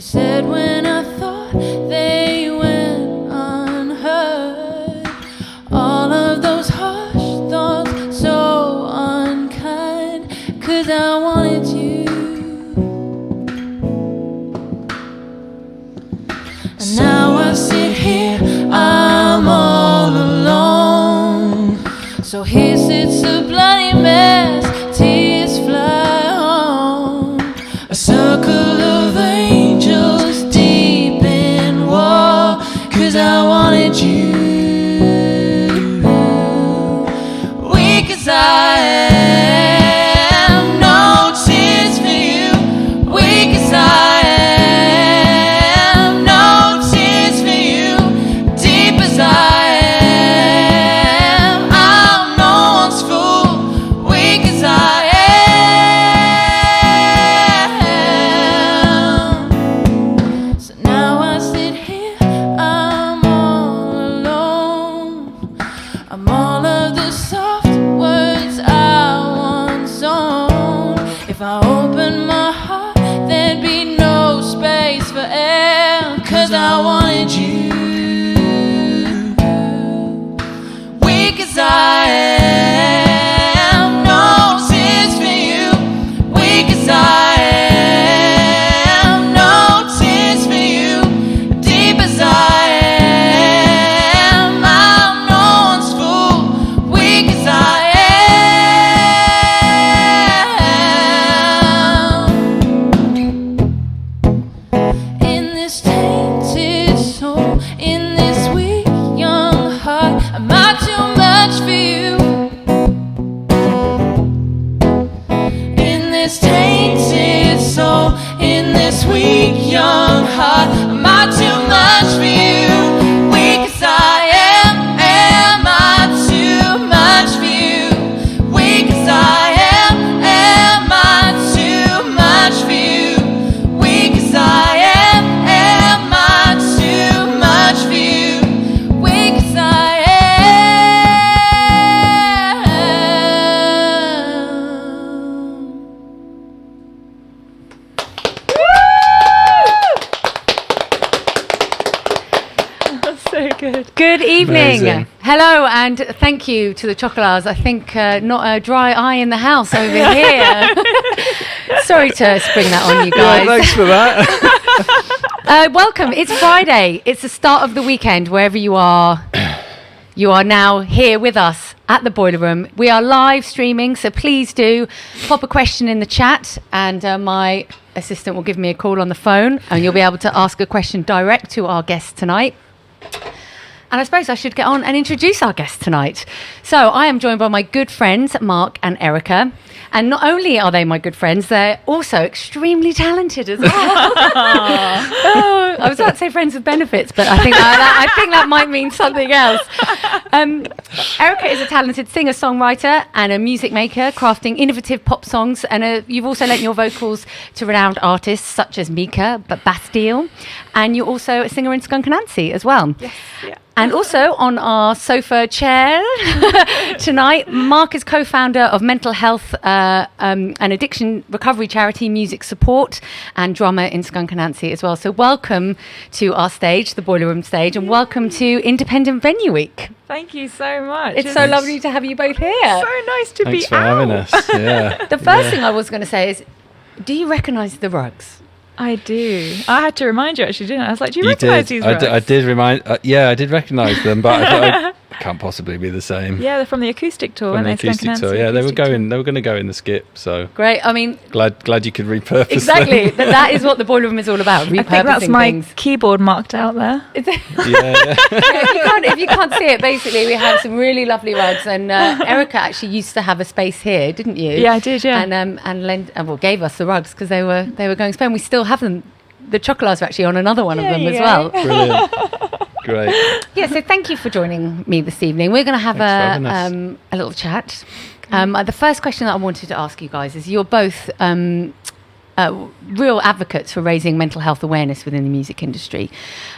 said when I thought they went unheard, all of those harsh thoughts so unkind, 'cause I wanted you. And now I sit here, I'm all alone. So here sits a bloody mess, tears fly home. A circle of angels deep in war, 'cause I wanted you. Weak as I am, no tears for you. Weak as I am, no tears for you. Deep as I am, I'm no one's fool. Weak as I am. So now I sit here, I'm all alone. I'm all of the soft words I once owned. If I open my heart, there'd be no space for air, 'cause I wanted you. Weak as I am, no tears for you. Weak as I am, no tears for you. Deep as I am, I'm no one's fool. Weak as I am. In this tainted soul, in this weak young heart, am I too much for you? In this tainted soul, in this weak young heart, am I too much for you? Weak as I am I too much for you? Weak as I am I too much for you? Weak as I am I too much for you? Weak as I That's so good. Good evening. Amazing. Hello, and thank you to the Chocolars. I think not a dry eye in the house over here. Sorry to spring that on you Yeah, guys. thanks for that. Welcome. It's Friday. It's the start of the weekend, wherever you are. You are now here with us at the Boileroom. We are live streaming, so please do pop a question in the chat, and my assistant will give me a call on the phone, and you'll be able to ask a question direct to our guest tonight. And I suppose I should get on and introduce our guest tonight. So I am joined by my good friends, Mark and Erika. And not only are they my good friends, they're also extremely talented as well. Oh, I was about to say friends with benefits, but I think that might mean something else. Erika is a talented singer-songwriter and a music maker, crafting innovative pop songs. And you've also lent your vocals to renowned artists such as Mika, but Bastille. And you're also a singer in Skunk Anansie as well. Yes, yeah. And also on our sofa chair tonight, Mark is co-founder of mental health and addiction recovery charity Music Support, and drummer in Skunk Anansie as well. So welcome to our stage, the Boileroom stage, and welcome to Independent Venue Week. Thank you so much. It's so lovely to have you both here. So nice to Thanks be for out. having us. Yeah. The first thing I was going to say is, do you recognise the rugs? I do. I had to remind you actually, didn't I? I was like, do you You recognise did. these I rugs? did remind. Yeah, I did recognise them, but I thought it can't possibly be the same. Yeah, they're from the acoustic tour. From weren't the they? acoustic Skunk tour. Anansie Yeah, they were acoustic tour. going to go in the skip. So Great. I mean, glad you could repurpose exactly. them. That is what the Boileroom is all about. Repurposing I think that's my things. keyboard marked out there. Is it- Yeah. if you can't see it, basically we have some really lovely rugs, and Erika actually used to have a space here, didn't you? Yeah, I did, yeah. And gave us the rugs because they were going to Spain. We still have them. The Chocolars are actually on another one of There them you as go. well. Brilliant. Great. Yeah, so thank you for joining me this evening. We're going to have Thanks for having us. a little chat. The first question that I wanted to ask you guys is, you're both real advocates for raising mental health awareness within the music industry.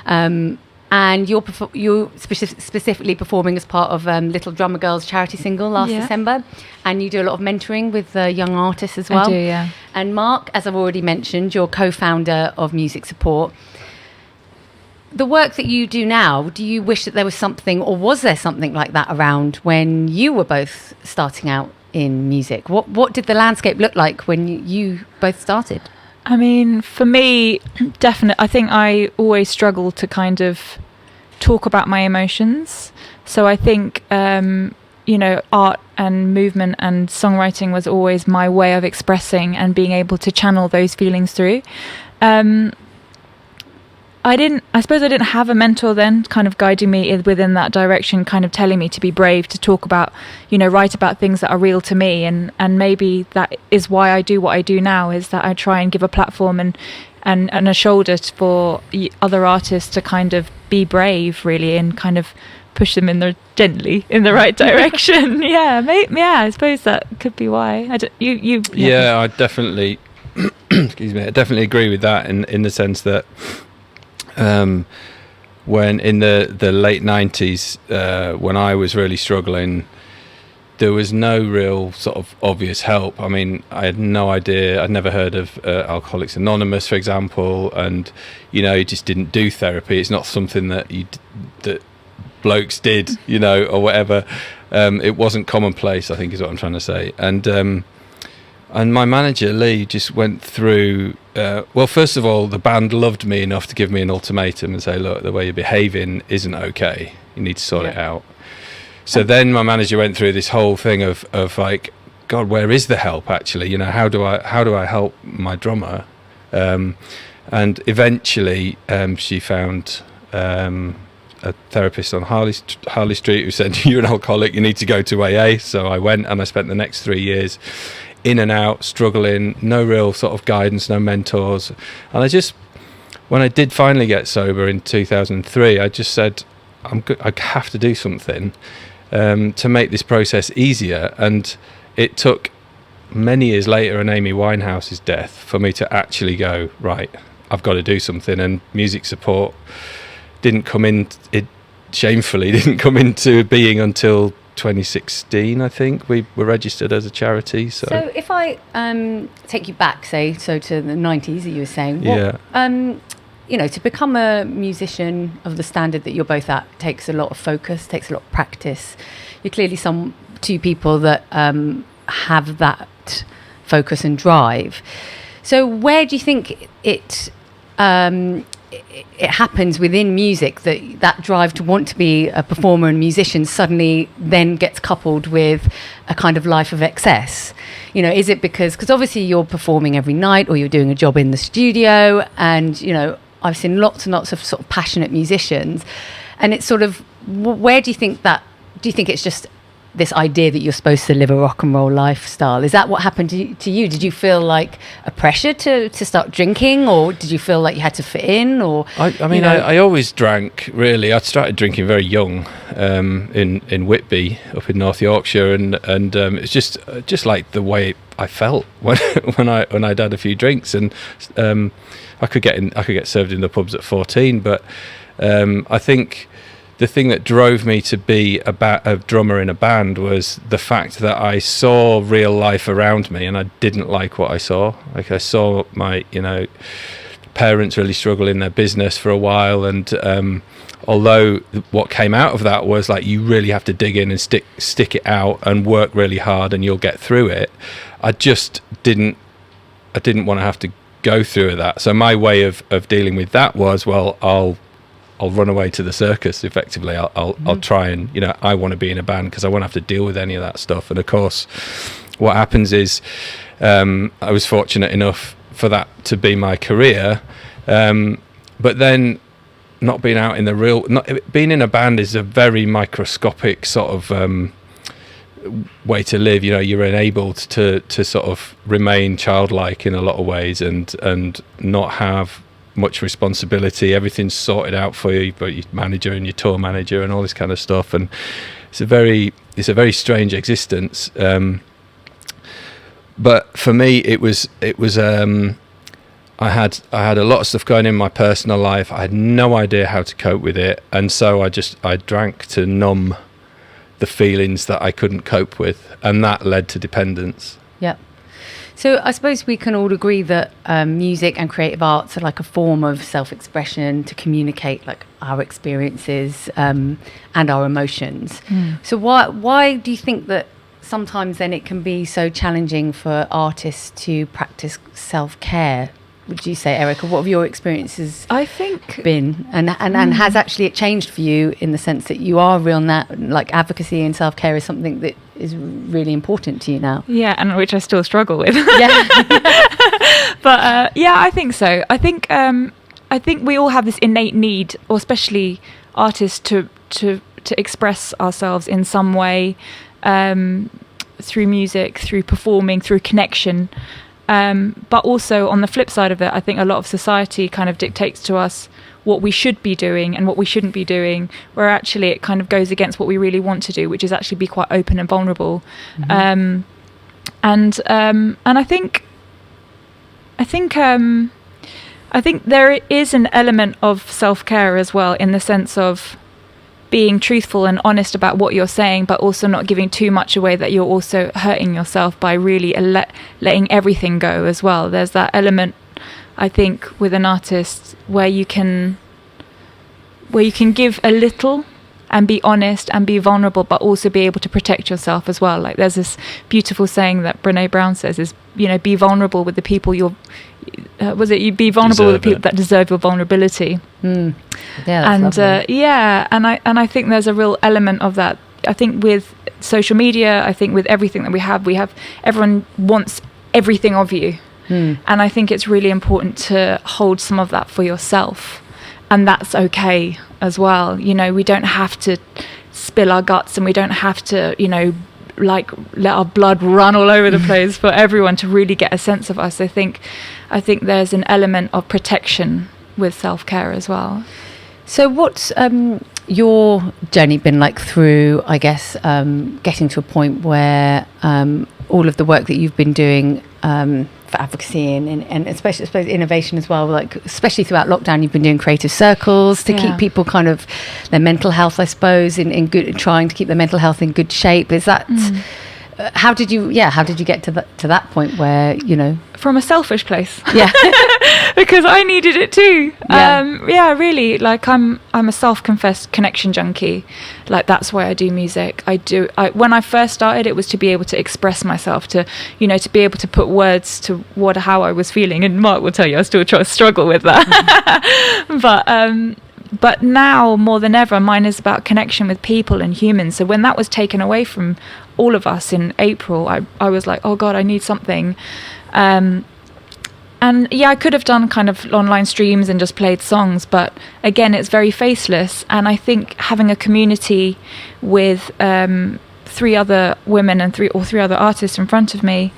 And and you're specifically performing as part of Little Drummer Girls charity single last December, and you do a lot of mentoring with young artists as well. I do, yeah. And Mark, as I've already mentioned, you're co-founder of Music Support. The work that you do now, do you wish that there was something, or was there something like that around when you were both starting out in music? What did the landscape look like when you both started? I mean, for me, definitely, I think I always struggle to kind of talk about my emotions. So I think, art and movement and songwriting was always my way of expressing and being able to channel those feelings through. I suppose I didn't have a mentor then kind of guiding me within that direction, kind of telling me to be brave, to talk about, write about things that are real to me. And maybe that is why I do what I do now, is that I try and give a platform and a shoulder for other artists to kind of be brave, really, and kind of push them gently in the right direction. I suppose that could be why. I definitely, excuse me, I definitely agree with that in the sense that when in the late 90s, when I was really struggling, there was no real sort of obvious help. I mean, I had no idea. I'd never heard of Alcoholics Anonymous, for example, and you just didn't do therapy. It's not something that that blokes did, or whatever. It wasn't commonplace, I think, is what I'm trying to say. And my manager, Lee, just went through... first of all, the band loved me enough to give me an ultimatum and say, look, the way you're behaving isn't okay. You need to sort it out. So then my manager went through this whole thing of like, God, where is the help, actually? How do I help my drummer? And eventually she found a therapist on Harley Street who said, you're an alcoholic, you need to go to AA. So I went, and I spent the next 3 years in and out, struggling, no real sort of guidance, no mentors. And when I did finally get sober in 2003, I just said, I have to do something to make this process easier. And it took many years later, and Amy Winehouse's death, for me to actually go, right, I've got to do something. And Music Support shamefully didn't come into being until 2016, I think. We were registered as a charity. So if I take you back, to the 90s that you were saying, to become a musician of the standard that you're both at takes a lot of focus, takes a lot of practice. You're clearly two people that have that focus and drive. So where do you think it happens within music that drive to want to be a performer and musician suddenly then gets coupled with a kind of life of excess? Is it because obviously you're performing every night, or you're doing a job in the studio, and I've seen lots and lots of sort of passionate musicians, and it's sort of, where do you think it's just this idea that you're supposed to live a rock and roll lifestyle? Is that what happened to you? Did you feel like a pressure to start drinking, or did you feel like you had to fit in? Or I always drank, really. I started drinking very young, in Whitby up in North Yorkshire, and it's just like the way I felt when I'd had a few drinks, and I could get served in the pubs at 14, but I think the thing that drove me to be a drummer in a band was the fact that I saw real life around me, and I didn't like what I saw. Like, I saw my, parents really struggle in their business for a while, and although what came out of that was like, you really have to dig in and stick it out and work really hard, and you'll get through it. I didn't want to have to go through that. So my way of dealing with that was, well, I'll run away to the circus. Effectively, I'll try and I want to be in a band because I won't have to deal with any of that stuff. And of course, what happens is I was fortunate enough for that to be my career, but then not being out in being in a band is a very microscopic sort of way to live. You're enabled to sort of remain childlike in a lot of ways, and not have much responsibility. Everything's sorted out for you, but your manager and your tour manager and all this kind of stuff, and it's a very strange existence. But for me, it was I had a lot of stuff going in my personal life. I had no idea how to cope with it, and so I drank to numb the feelings that I couldn't cope with, and that led to dependence. Yeah. So I suppose we can all agree that music and creative arts are like a form of self-expression to communicate like our experiences and our emotions. So why do you think that sometimes then it can be so challenging for artists to practice self-care? Would you say, Erika, what have your experiences I think been, and has actually it changed for you in the sense that you are real now, like advocacy and self-care is something that is really important to you now? Yeah, and which I still struggle with. Yeah. But I think so. I think we all have this innate need, or especially artists, to express ourselves in some way, through music, through performing, through connection. But also on the flip side of it, I think a lot of society kind of dictates to us what we should be doing and what we shouldn't be doing, where actually it kind of goes against what we really want to do, which is actually be quite open and vulnerable. And I think there is an element of self-care as well, in the sense of being truthful and honest about what you're saying, but also not giving too much away that you're also hurting yourself by really letting everything go as well. There's that element, I think, with an artist where you can give a little and be honest and be vulnerable, but also be able to protect yourself as well. Like there's this beautiful saying that Brené Brown says is, be vulnerable with the people you be vulnerable with the people that deserve your vulnerability. Yeah, that's lovely. And I think there's a real element of that. I think with social media, I think with everything that we have everyone wants everything of you. And I think it's really important to hold some of that for yourself, and that's okay as well. We don't have to spill our guts, and we don't have to like let our blood run all over the place for everyone to really get a sense of us. I think there's an element of protection with self-care as well. So what's your journey been like through, I guess, getting to a point where all of the work that you've been doing for advocacy and especially, I suppose, innovation as well, like especially throughout lockdown, you've been doing creative circles to keep people kind of their mental health, I suppose, in good, trying to keep their mental health in good shape. Is that how did you get to that point where from a selfish place? Yeah. Because I needed it too. Really, like I'm a self-confessed connection junkie. Like that's why I do music. When I first started, it was to be able to express myself, to be able to put words to how I was feeling. And Mark will tell you I still try to struggle with that. But now more than ever, mine is about connection with people and humans. So when that was taken away from all of us in April, I was like, oh God, I need something. And I could have done kind of online streams and just played songs, but again, it's very faceless. And I think having a community with 3 other women and three other artists in front of me,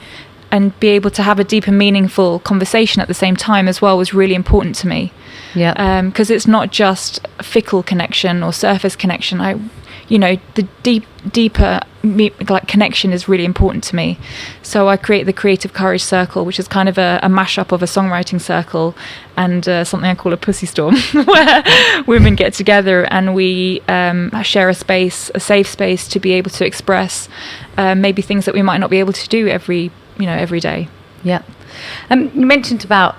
and be able to have a deep and meaningful conversation at the same time as well, was really important to me. Yeah. Because it's not just a fickle connection or surface connection. The deeper connection is really important to me. So I create the Creative Courage Circle, which is kind of a mashup of a songwriting circle and something I call a pussy storm, where women get together and we share a safe space to be able to express maybe things that we might not be able to do every day. Yeah. You mentioned about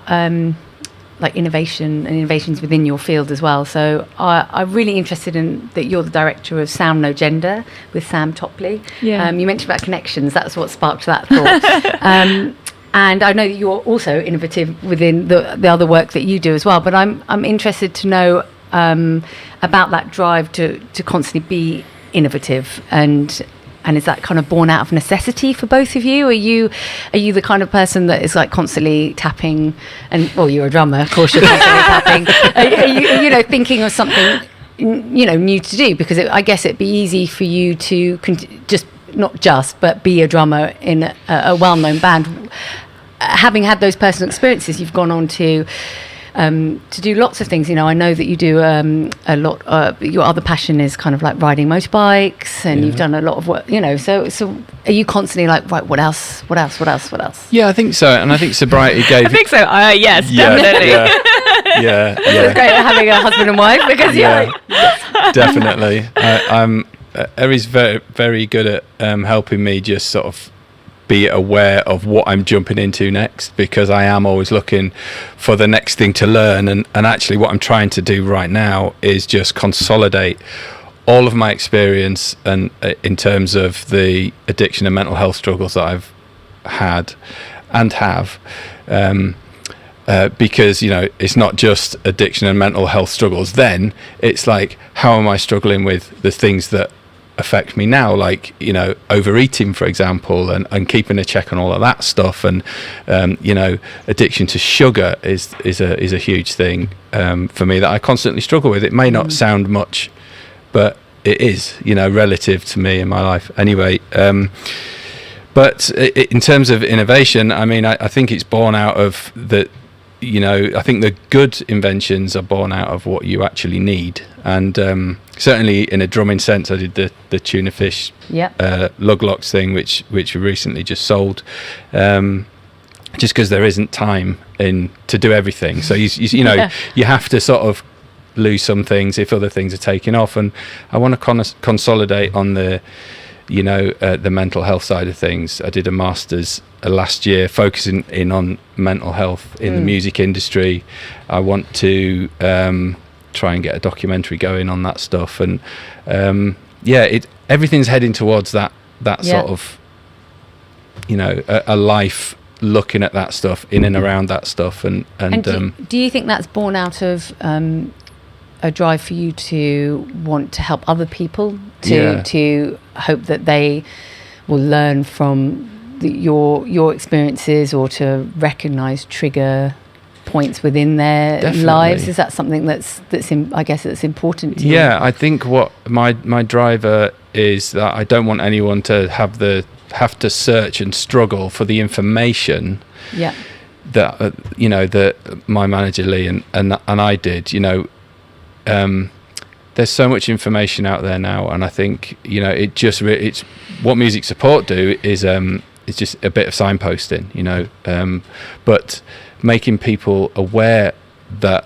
like innovation and innovations within your field as well. So I'm really interested in that you're the director of Sound No Gender with Sam Topley. Yeah. You mentioned about connections. That's what sparked that thought. And I know that you're also innovative within the other work that you do as well. But I'm interested to know about that drive to constantly be innovative, and is that kind of born out of necessity for both of you? Are you the kind of person that is like constantly tapping, and well, you're a drummer, of course, you're constantly tapping. Are you thinking of something new to do? Because I guess it'd be easy for you to but be a drummer in a well-known band. Having had those personal experiences, you've gone on to to do lots of things. I know that you do a lot. Your other passion is kind of like riding motorbikes, and you've done a lot of work. So are you constantly like, right? What else? Yeah, I think so, and I think sobriety gave. I think so. Yes, definitely. Yeah. It's great having a husband and wife because Definitely. Eri's very, very good at helping me just sort of be aware of what I'm jumping into next, because I am always looking for the next thing to learn, and actually what I'm trying to do right now is just consolidate all of my experience and in terms of the addiction and mental health struggles that I've had and have, because it's not just addiction and mental health struggles. Then it's like, how am I struggling with the things that affect me now, like overeating, for example, and keeping a check on all of that stuff, and addiction to sugar is a huge thing for me that I constantly struggle with. It may not sound much, but it is, relative to me in my life anyway. But in terms of innovation, I mean, I think it's born out of the I think the good inventions are born out of what you actually need, and certainly in a drumming sense, I did the tuna fish lug locks thing, which we recently just sold, just because there isn't time to do everything. So you have to sort of lose some things if other things are taking off, and I want to consolidate on the the mental health side of things. I did a master's last year focusing in on mental health in the music industry. I want to try and get a documentary going on that stuff, and everything's heading towards that sort of a life looking at that stuff, in and around that stuff, and do you think that's born out of a drive for you to want to help other people, to hope that they will learn from your experiences, or to recognize trigger points within their lives? Is that something that's important to you? I think what my driver is that I don't want anyone to have to search and struggle for the information that that my manager Lee and I did. There's so much information out there now, and I think it's what music support do is it's just a bit of signposting, but making people aware that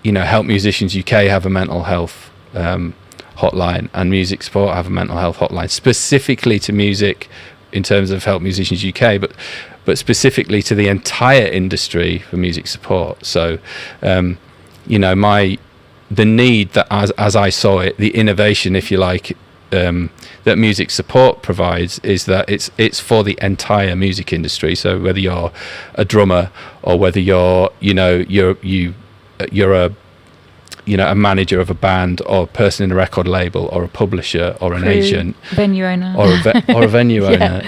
Help Musicians UK have a mental health hotline, and Music Support have a mental health hotline specifically to music in terms of Help Musicians UK, but specifically to the entire industry for music support. So the need that as I saw it, the innovation, if you like, that music support provides, is that it's for the entire music industry. So whether you're a drummer, or whether you're a manager of a band, or a person in a record label, or a publisher, or an agent, venue owner, or a venue owner,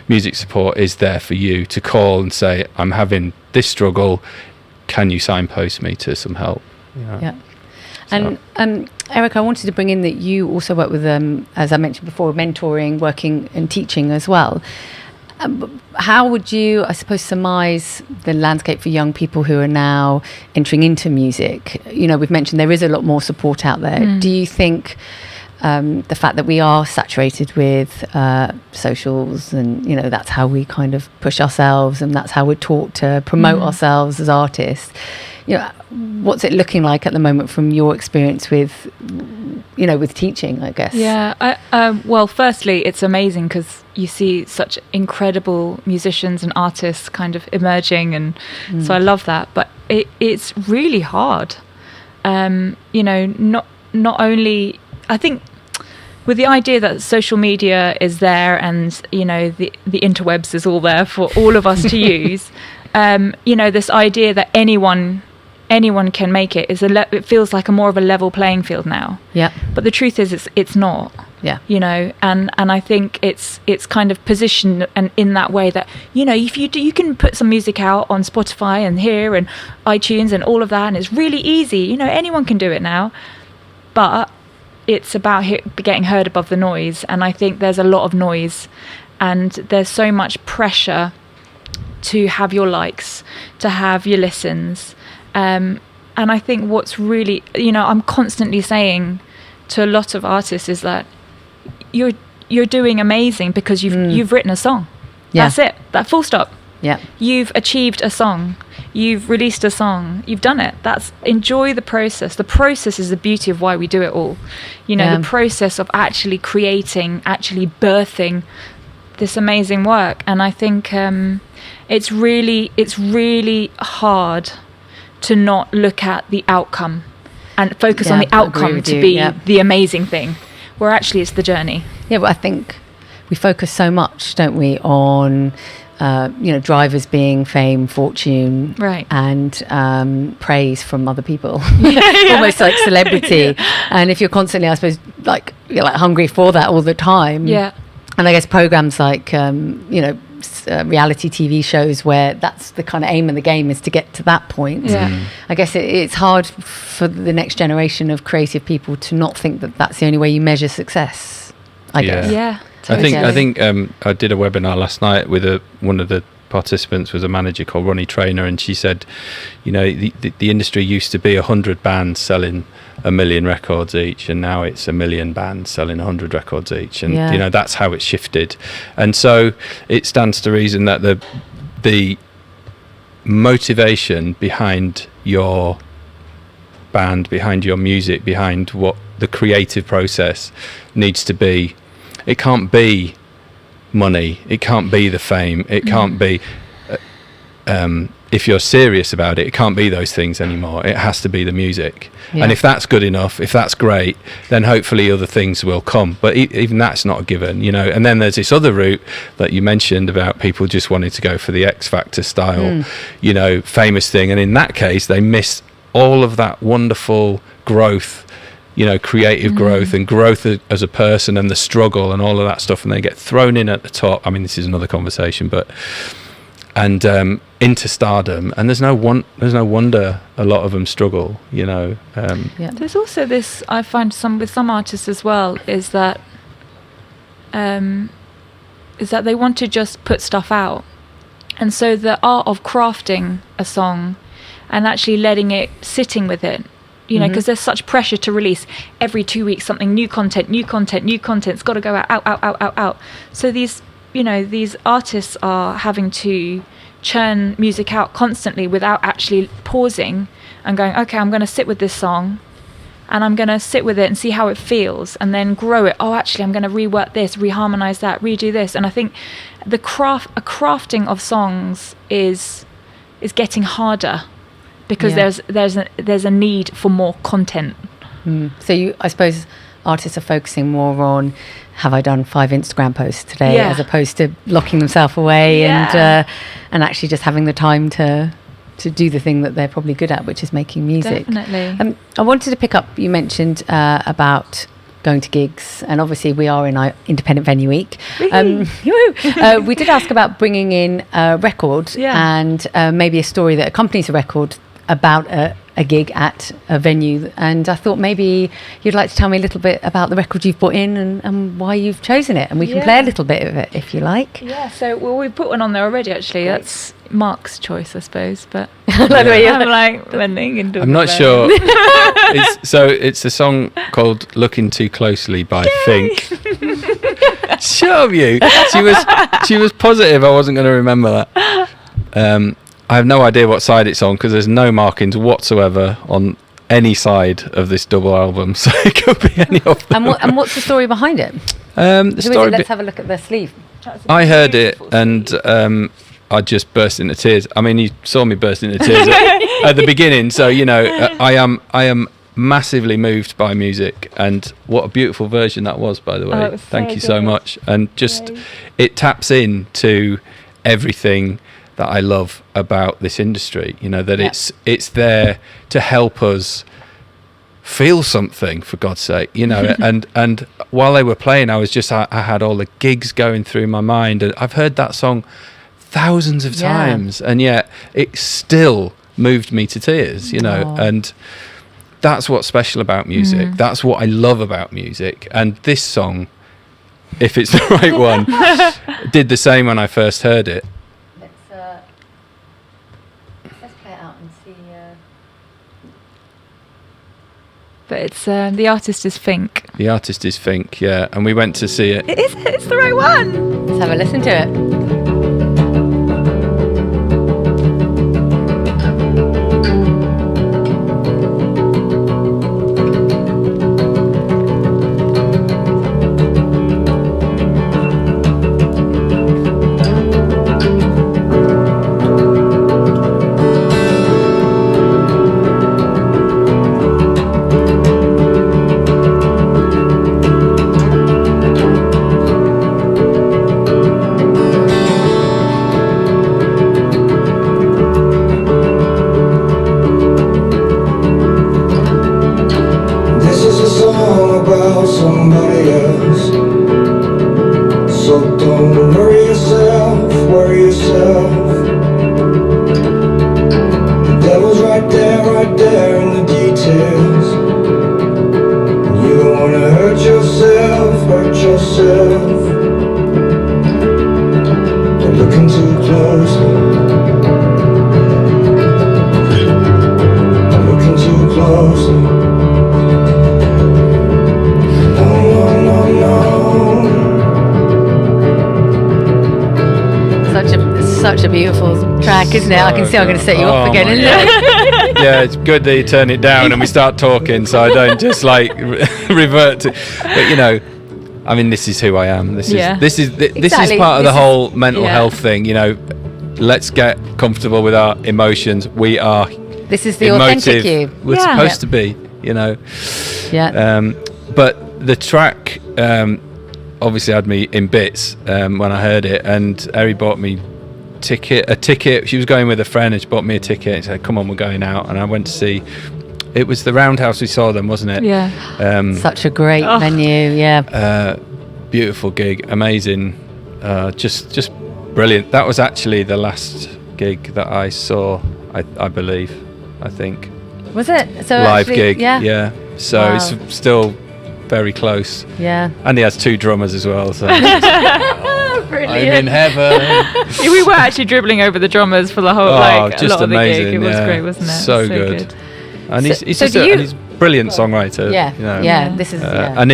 music support is there for you to call and say, I'm having this struggle, can you signpost me to some help? And Erika, I wanted to bring in that you also work with, as I mentioned before, mentoring, working and teaching as well. How would you, I suppose, surmise the landscape for young people who are now entering into music? We've mentioned there is a lot more support out there. Do you think the fact that we are saturated with socials, and that's how we kind of push ourselves, and that's how we're taught to promote ourselves as artists, what's it looking like at the moment from your experience with teaching, I guess? Well, firstly, it's amazing because you see such incredible musicians and artists kind of emerging, and so I love that. But it's really hard. Not only, I think, with the idea that social media is there, and the interwebs is all there for all of us to use. This idea that anyone can make it it feels like a more of a level playing field now. But the truth is it's not. And I think it's kind of positioned and in that way that if you can put some music out on Spotify and here and iTunes and all of that, and it's really easy. Anyone can do it now. But it's about getting heard above the noise, and I think there's a lot of noise, and there's so much pressure to have your likes, to have your listens. And I think what's really, I'm constantly saying to a lot of artists is that you're doing amazing because you've written a song. Yeah. That's it. That full stop. Yeah. You've achieved a song. You've released a song. You've done it. Enjoy the process. The process is the beauty of why we do it all. The process of actually creating, actually birthing this amazing work. And I think it's really hard to not look at the outcome and focus on the outcome to be the amazing thing, where actually it's the journey. Yeah, but I think we focus so much, don't we, on drivers being fame, fortune, right, and praise from other people, almost like celebrity. And if you're constantly, I suppose, you're hungry for that all the time. Yeah. And I guess programs like reality TV shows where that's the kind of aim of the game, is to get to that point. Yeah. I guess it's hard for the next generation of creative people to not think that that's the only way you measure success, I guess. Yeah. Totally. I think I did a webinar last night with one of the participants was a manager called Ronnie Traynor, and she said, the industry used to be 100 bands selling 1 million records each, and now it's 1 million bands selling 100 records each, and that's how it's shifted. And so it stands to reason that the motivation behind your band, behind your music, behind what the creative process needs to be, it can't be money, it can't be the fame, it can't be if you're serious about it, it can't be those things anymore. It has to be the music. And if that's good enough, if that's great, then hopefully other things will come. But even that's not a given, and then there's this other route that you mentioned about people just wanting to go for the X Factor style famous thing, and in that case they miss all of that wonderful growth, creative growth and growth as a person, and the struggle and all of that stuff, and they get thrown in at the top. I mean, this is another conversation, and into stardom, and there's no wonder a lot of them struggle. There's also this, I find with some artists as well, is that they want to just put stuff out, and so the art of crafting a song and actually letting it, sitting with it, because there's such pressure to release every 2 weeks something, new content, it's got to go out. So these artists are having to churn music out constantly without actually pausing and going, okay, I'm going to sit with this song and I'm going to sit with it and see how it feels, and then grow it. Oh, actually, I'm going to rework this, reharmonize that, redo this. And I think the crafting of songs is getting harder, because there's a need for more content. So I suppose artists are focusing more on, have I done 5 Instagram posts today, as opposed to locking themselves away and actually just having the time to do the thing that they're probably good at, which is making music. Definitely. I wanted to pick up, you mentioned about going to gigs, and obviously we are in our independent venue week. We did ask about bringing in a record and maybe a story that accompanies a record about a gig at a venue, and I thought maybe you'd like to tell me a little bit about the record you've brought in and why you've chosen it, and we can play a little bit of it if you like. So we put one on there already, actually. Great. That's Mark's choice, I suppose, but I'm not sure. It's a song called Looking Too Closely by Fink. Shut up, you. She was positive I wasn't going to remember that. I have no idea what side it's on, because there's no markings whatsoever on any side of this double album, so it could be any of them. And what's the story behind it? Let's have a look at the sleeve. I heard it and I just burst into tears. I mean, you saw me burst into tears at the beginning, so I am massively moved by music, and what a beautiful version that was, by the way. Thank you so much. And just it taps into everything that I love about this industry, that it's there to help us feel something, for God's sake, and while they were playing, I had all the gigs going through my mind, and I've heard that song thousands of times, and yet it still moved me to tears, and that's what's special about music. That's what I love about music, and this song, if it's the right one, did the same when I first heard it. But it's the artist is Fink. The artist is Fink, yeah, and we went to see it. It's the right one. Let's have a listen to it. Such a beautiful track, isn't it? I can see I'm going to set you off again, isn't it? Yeah, it's good that you turn it down and we start talking, so I don't just like revert to. But you know, I mean, this is who I am. This is part of the whole mental health thing. You know, let's get comfortable with our emotions. We are. This is the emotive. Authentic you. We're supposed to be. You know. Yeah. But the track obviously had me in bits when I heard it, and Eri bought me a ticket. She was going with a friend and she bought me a ticket and said, come on, we're going out. And I went to see, it was the Roundhouse we saw them, wasn't it? Yeah. Such a great venue. Yeah. Beautiful gig, amazing, just brilliant. That was actually the last gig that I saw, I believe, I think. Was it? So live actually, gig. Yeah. So it's still very close. Yeah. And he has 2 drummers as well, so Brilliant. I'm in heaven. We were actually dribbling over the drummers for the whole just a lot of the amazing, gig. It was great, wasn't it? So good. And he's just and he's a brilliant songwriter. Yeah. You know. Yeah. This is an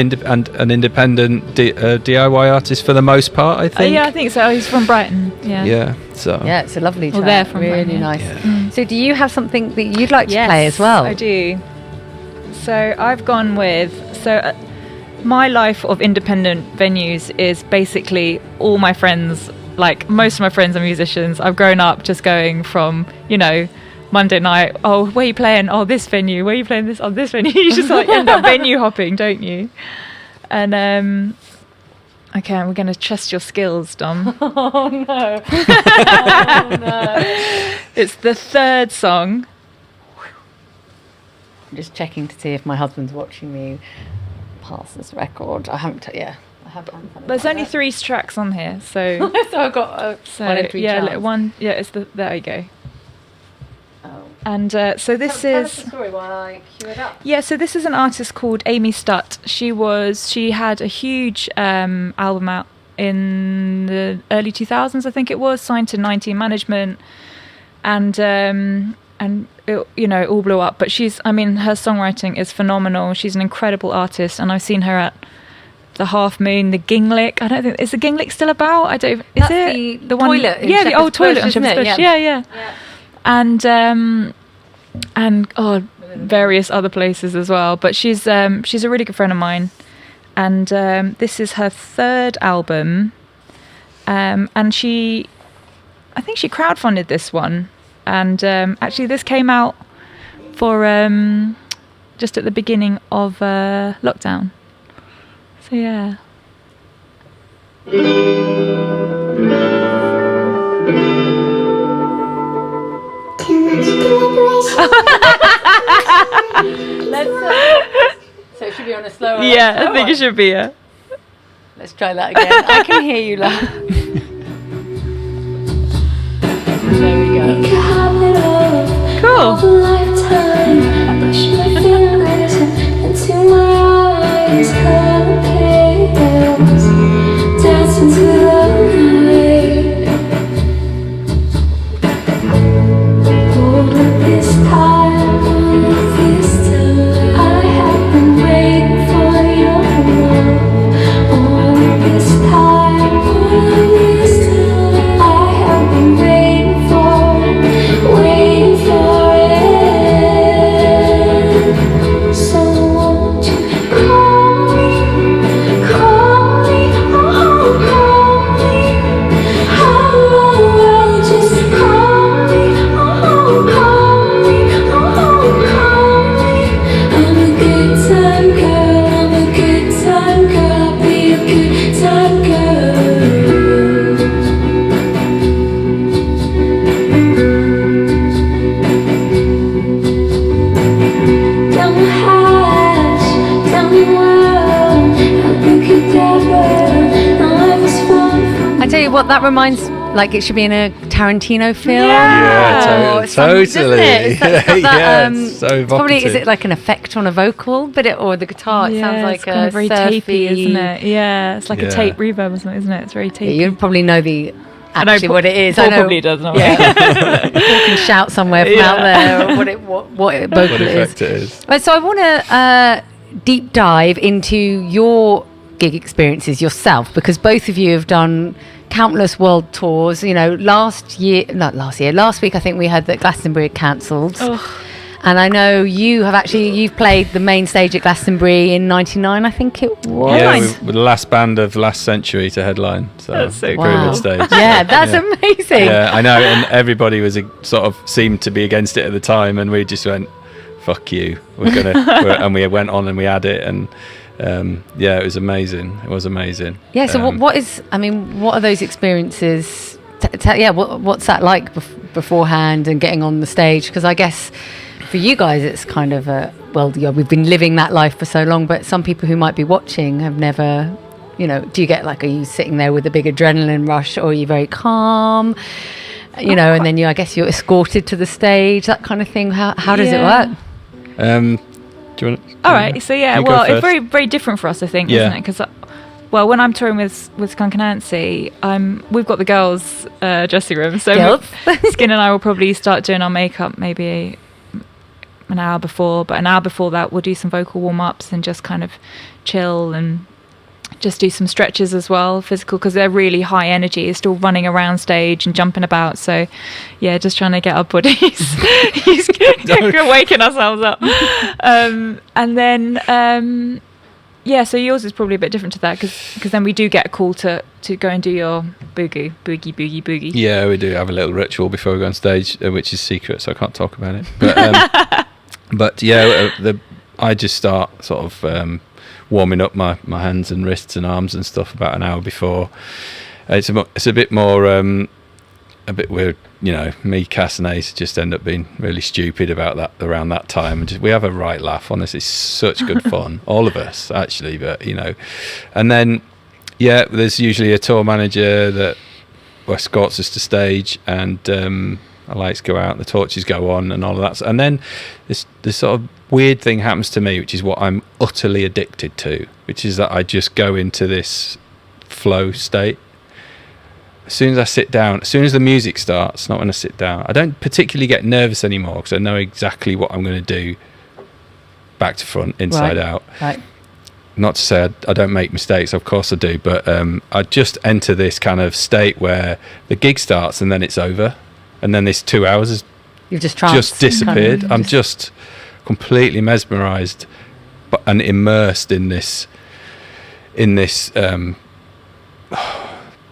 independent DIY artist for the most part, I think. Yeah, I think so. He's from Brighton. Yeah. Yeah. So. Yeah, it's a lovely track. Well, they're from really Brighton, nice. Yeah. So, do you have something that you'd like to play as well? I do. So I've gone with my life of independent venues is basically all my friends. Like most of my friends are musicians. I've grown up just going from, you know, Monday night, oh, where are you playing? Oh, this venue. Where are you playing this? Oh, this venue. You just like end up venue hopping, don't you? And okay, we're going to test your skills, Dom. Oh no! Oh no! It's the third song. I'm just checking to see if my husband's watching me pass this record. I haven't. I haven't. There's only 3 tracks on here, so So I've got one in 3 chance. one. Yeah, it's there you go. Oh. And so this Tell is us the story while I cue it up. Yeah, so this is an artist called Amy Stutt. She had a huge album out in the early 2000s, I think it was, signed to 19 Management, and it, you know, it all blew up. But her songwriting is phenomenal. She's an incredible artist, and I've seen her at the Half Moon, the Ginglick. I don't think is the Ginglick still about. I don't. Is That's it the one? toilet in Yeah, the old Shepherd's toilet Bush, on isn't Shepherd's it? Bush. Yeah. Yeah. And various other places as well. But she's a really good friend of mine, and this is her 3rd album. And I think she crowdfunded this one, and actually this came out for just at the beginning of lockdown. So yeah. So it should be on a slower. Yeah, I think it should be. Yeah. Let's try that again. I can hear you laugh. There we go. Cool. This time what that reminds? Like it should be in a Tarantino film. Yeah, or something, doesn't totally. it? It's got that, Yeah, it's so it's probably, is evocative. it like an effect on a vocal, or the guitar? It sounds like it's kind of very surfy, tapey, isn't it? Yeah, it's like a Yeah. tape reverb or something, isn't it? It's very Yeah, tapey. you probably know I know actually what it is. Paul I know. probably does know. Yeah. Paul can shout somewhere from out there or what vocal What it is. effect it is. Right, so I want to deep dive into your gig experiences yourself, because both of you have done countless world tours. You know, last week I think we heard that Glastonbury had cancelled. And I know you've played the main stage at Glastonbury in '99, I think it was. Yeah, we were the last band of last century to headline. So That's so Pyramid cool. Stage. Yeah, that's amazing. Yeah, I know, and everybody was sort of seemed to be against it at the time, and we just went, "Fuck you, we're gonna," and we went on and we had it, and yeah, it was amazing. It was amazing. Yeah. So what are those experiences? What's that like beforehand and getting on the stage? Because I guess for you guys, it's kind of we've been living that life for so long, but some people who might be watching have never. You know, do you get are you sitting there with a big adrenaline rush, or are you very calm? You know, and then I guess you're escorted to the stage, that kind of thing. How does it work? Do you want? All right, so You go well, it's first. very, very different for us, I think, Yeah. isn't it? Because, well, when I'm touring with Skunk Anansie, we've got the girls' dressing room, so Girls. Skin and I will probably start doing our makeup maybe an hour before, but an hour before that we'll do some vocal warm-ups and just kind of chill and just do some stretches as well, physical, because they're really high energy, it's still running around stage and jumping about. So yeah, just trying to get our bodies waking ourselves up. And then yeah, so yours is probably a bit different to that, because then we do get a call to go and do your boogie. Yeah, we do have a little ritual before we go on stage, which is secret, so I can't talk about it. But but yeah, I just start sort of warming up my hands and wrists and arms and stuff about an hour before. It's a bit more a bit weird, you know. Me, Cass and Ace just end up being really stupid about that around that time, and we have a right laugh. Honestly, it's such good fun, all of us actually. But you know, and then yeah, there's usually a tour manager that escorts us to stage, and the lights go out, the torches go on, and all of that. And then this sort of weird thing happens to me, which is what I'm utterly addicted to, which is that I just go into this flow state. As soon as I sit down, as soon as the music starts, not when I sit down, I don't particularly get nervous anymore, because I know exactly what I'm going to do, back to front, inside out. Right. Not to say I don't make mistakes, of course I do, but I just enter this kind of state where the gig starts and then it's over, and then this 2 hours has You've just disappeared. Kind of I'm just completely mesmerised and immersed in this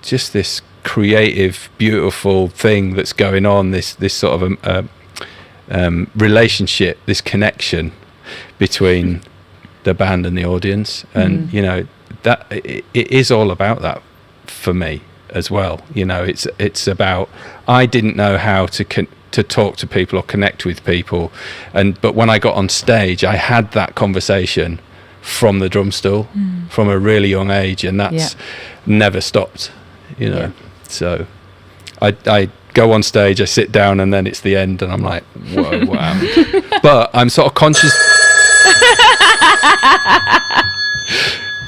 just this creative, beautiful thing that's going on. This sort of relationship, this connection between the band and the audience, and you know that it is all about that for me as well. You know, it's about, I didn't know how to talk to people or connect with people, but when I got on stage, I had that conversation from the drum stool from a really young age, and that's never stopped. You know, so I go on stage, I sit down, and then it's the end, and I'm like, whoa, wow. But I'm sort of conscious.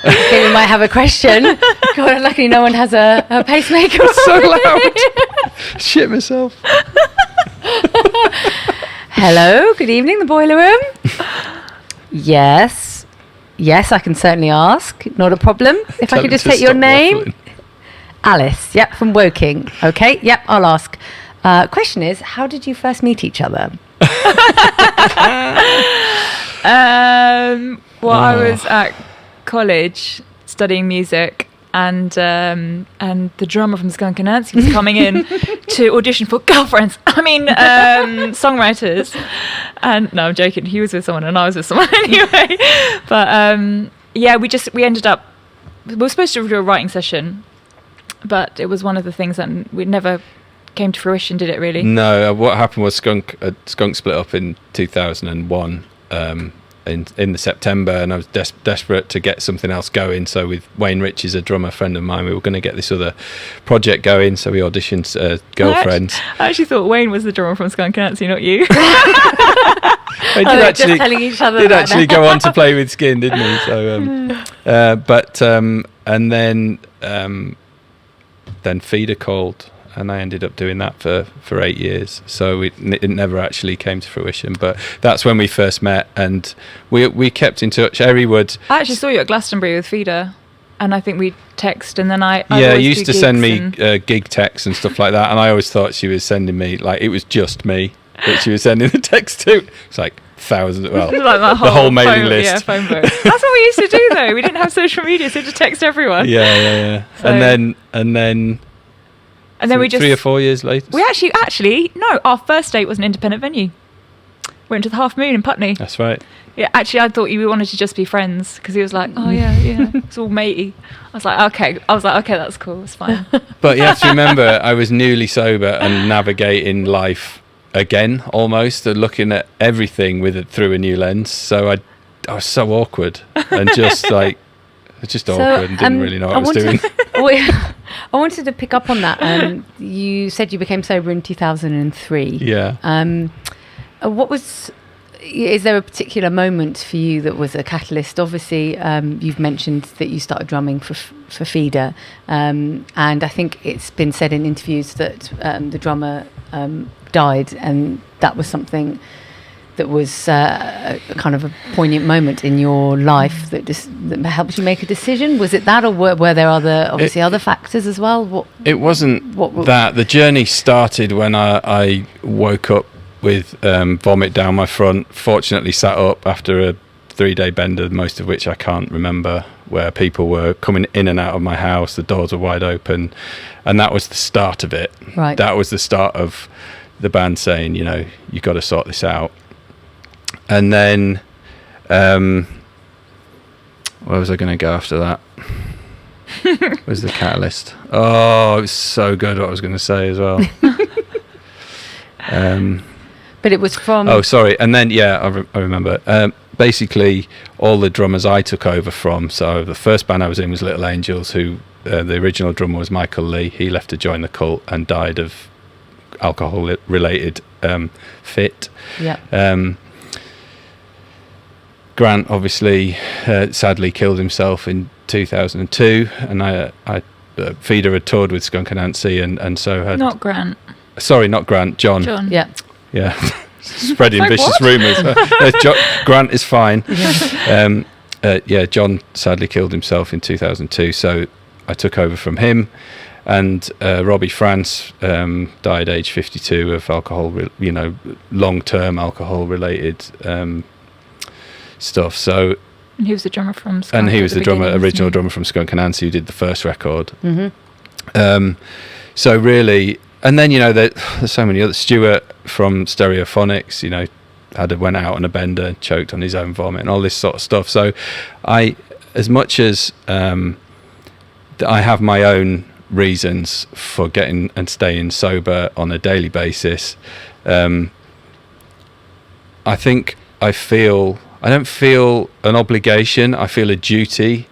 I think we might have a question. God, luckily no one has a pacemaker. So loud. Shit myself. Hello, good evening, the Boileroom. Yes, I can certainly ask. Not a problem. If I could just take your name. Alice, yep, from Woking. Okay, yep, I'll ask. Question is, how did you first meet each other? Well, I was at college studying music, and the drummer from Skunk Anansie was coming in to audition for girlfriends. Songwriters. And no, I'm joking. He was with someone and I was with someone anyway. But yeah, we ended up. We were supposed to do a writing session, but it was one of the things that we never came to fruition. Did it really? No. What happened was Skunk split up in 2001. in the September, and I was desperate to get something else going. So with Wayne Ritchie's a drummer friend of mine, we were going to get this other project going. So we auditioned Girlfriends. I actually thought Wayne was the drummer from Skunk Anansie, not you. They they're just telling each other did that actually now. go on to play with Skin, didn't he? So, and then Feeder called, and I ended up doing that for 8 years. So it never actually came to fruition. But that's when we first met, and we kept in touch. Eri would. I actually saw you at Glastonbury with Feeder, and I think we text, and then I Yeah, always you used do to send gigs me gig texts and stuff like that, and I always thought she was sending me, like, it was just me that she was sending the text to. It's like thousands, well, It was like the whole mailing phone, list. Yeah, phone book. That's what we used to do, though. We didn't have social media, so we just text everyone. Yeah. So- And then we just 3 or 4 years later. we actually no. Our first date was an independent venue. Went to the Half Moon in Putney. That's right. Yeah, actually, I thought you wanted to just be friends because he was like, "Oh yeah, it's all matey." I was like, "Okay," that's cool, it's fine. But you have to remember, I was newly sober and navigating life again, almost, and looking at everything through a new lens. So I was so awkward and just like, awkward and didn't really know what I was doing. I wanted to pick up on that. You said you became sober in 2003. Yeah. Is there a particular moment for you that was a catalyst? Obviously, you've mentioned that you started drumming for Feeder, and I think it's been said in interviews that the drummer died, and that was something that was a kind of a poignant moment in your life that helped you make a decision. Was it that, or were there other factors as well? It wasn't that. The journey started when I woke up with vomit down my front, fortunately sat up after a 3-day bender, most of which I can't remember, where people were coming in and out of my house, the doors were wide open, and that was the start of it. Right. That was the start of the band saying, you've got to sort this out. And then where was I going to go after that? Was the catalyst? Oh, it was so good what I was going to say as well. But it was from... Oh, sorry. And then, I remember. Basically, all the drummers I took over from, so the first band I was in was Little Angels, who the original drummer was Michael Lee. He left to join the Cult and died of alcohol-related fit. Yeah. Grant obviously sadly killed himself in 2002, and Feeder had toured with Skunk Anansie, and so had... Not Grant. Sorry, not Grant, John. Yeah. Yeah, spreading Like vicious what? rumours. Grant is fine. John sadly killed himself in 2002, so I took over from him, and Robbie France died age 52 of long-term alcohol-related stuff. So, And he was the drummer from Skunk. and he at was the beginning, wasn't original he? drummer from Skunk Anansie, who did the first record. Mm-hmm. So really, and then there's so many other. Stuart from Stereophonics, went out on a bender, choked on his own vomit, and all this sort of stuff. So, as much as I have my own reasons for getting and staying sober on a daily basis, I think I don't feel an obligation. I feel a duty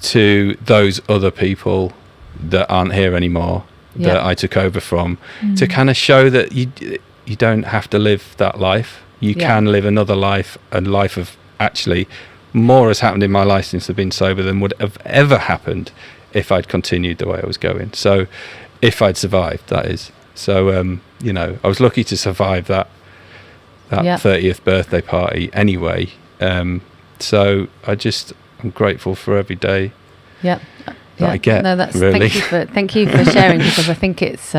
to those other people that aren't here anymore, that I took over from, to kind of show that you don't have to live that life. You can live another life, a life of actually more has happened in my life since I've been sober than would have ever happened if I'd continued the way I was going. So if I'd survived, that is. So, I was lucky to survive that 30th birthday party anyway. So I'm grateful for every day. Yeah. That I get. No, that's really. Thank you for sharing, because I think it's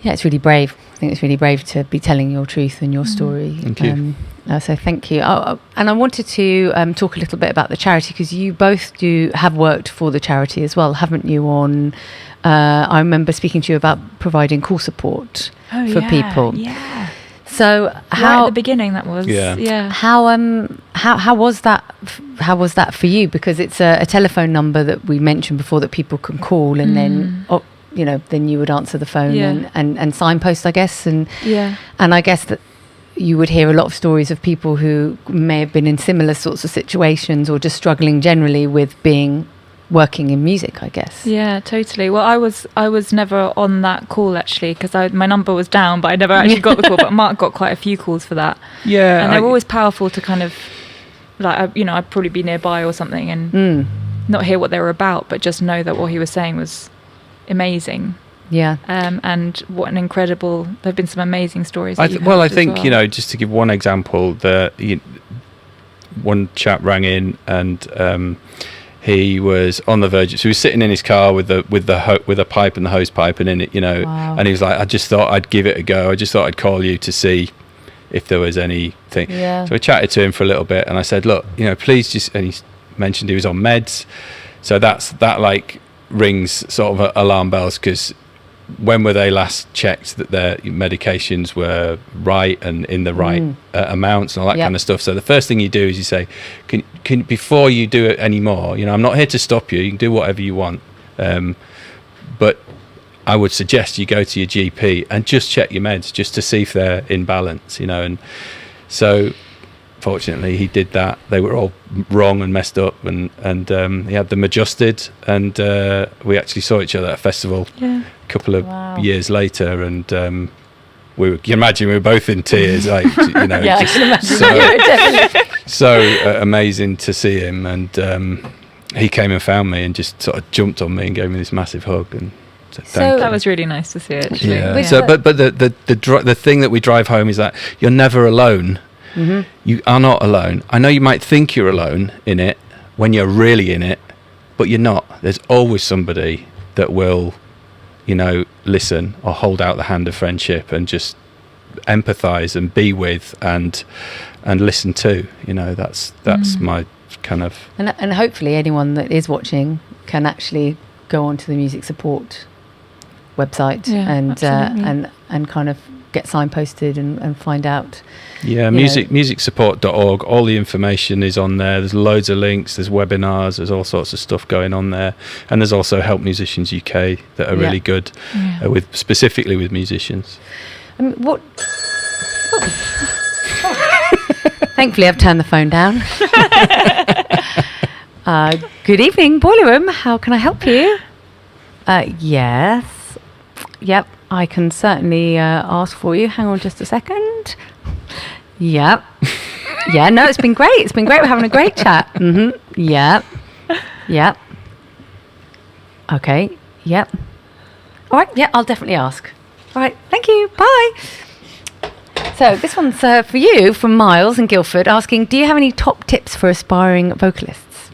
it's really brave. I think it's really brave to be telling your truth and your story. Thank you. So thank you. And I wanted to talk a little bit about the charity, because you both have worked for the charity as well, haven't you? I remember speaking to you about providing call support for people. Yeah. So Right how at the beginning, that was. Yeah. how was that? How was that for you? Because it's a telephone number that we mentioned before that people can call, and then then you would answer the phone and signpost, I guess, and Yeah. I guess that you would hear a lot of stories of people who may have been in similar sorts of situations or just struggling generally with working in music, I guess. Yeah, totally. Well, I was never on that call actually, because my number was down, but I never actually got the call. But Mark got quite a few calls for that. Yeah, and they were always powerful to kind of like, I'd probably be nearby or something and not hear what they were about, but just know that what he was saying was amazing. Yeah. And what an incredible. There've been some amazing stories. I think just to give one example, one chap rang in and. He was on the verge. So he was sitting in his car with a pipe and the hose pipe and in it, Wow. And he was like, I just thought I'd give it a go. I just thought I'd call you to see if there was anything. Yeah. So I chatted to him for a little bit and I said, look, please just, and he mentioned he was on meds. So that like rings sort of alarm bells, because when were they last checked that their medications were right and in the right amounts and all that kind of stuff? So the first thing you do is you say, can before you do it anymore, I'm not here to stop you. You can do whatever you want, but I would suggest you go to your GP and just check your meds just to see if they're in balance, And so, fortunately, he did that. They were all wrong and messed up, and he had them adjusted, and we actually saw each other at a festival a couple of years later, and you can imagine we were both in tears, like, Yeah, I can imagine. so amazing to see him, and he came and found me and just sort of jumped on me and gave me this massive hug and said thank you. That was really nice to see, actually. Yeah. So, but the thing that we drive home is that you're never alone. Mm-hmm. You are not alone. I know you might think you're alone in it when you're really in it, but you're not. There's always somebody that will, listen or hold out the hand of friendship and just empathize and be with and listen to. That's my kind of. And hopefully anyone that is watching can actually go onto the music support website and kind of get signposted and find out. Yeah, musicsupport.org. All the information is on there. There's loads of links. There's webinars. There's all sorts of stuff going on there. And there's also Help Musicians UK that are really good, specifically with musicians. Thankfully, I've turned the phone down. Good evening, Boileroom. How can I help you? Yes. Yep, I can certainly ask for you. Hang on just a second. Yep. Yeah, no, it's been great. It's been great. We're having a great chat. Mm-hmm. Yep. Yep. Okay. Yep. All right. Yeah, I'll definitely ask. All right. Thank you. Bye. So this one's for you from Miles in Guildford, asking, do you have any top tips for aspiring vocalists?